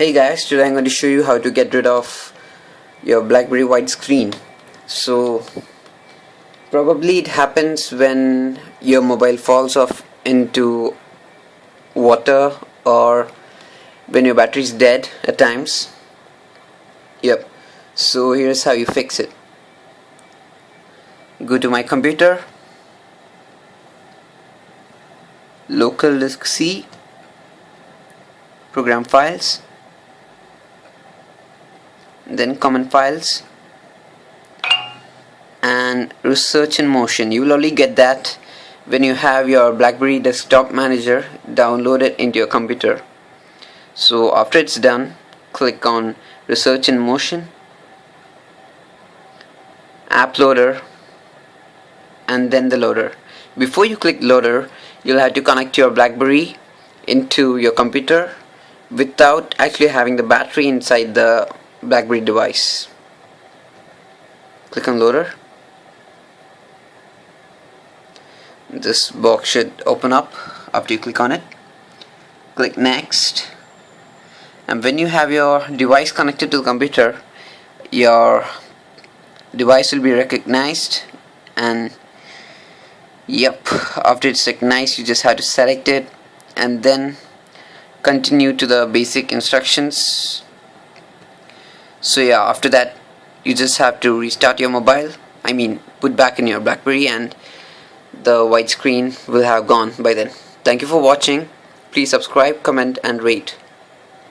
Hey guys, today I'm going to show you how to get rid of your Blackberry white screen. So probably it happens when your mobile falls off into water or when your battery is dead at times. Yep. So here's how you fix it. Go to my computer, local disk C, program files, then common files and research in motion. You will only get that when you have your Blackberry desktop manager downloaded into your computer. So after it's done, click on research in motion, app loader, and then the loader. Before you click loader, you'll have to connect your Blackberry into your computer without actually having the battery inside the Blackberry device. Click on loader. This box should open up after you click on it. Click next, and when you have your device connected to the computer, your device will be recognized, and yep, after it's recognized, you just have to select it and then continue to the basic instructions. So yeah, after that you just have to restart your mobile, put back in your Blackberry, and the white screen will have gone by then. Thank you for watching. Please subscribe, comment and rate.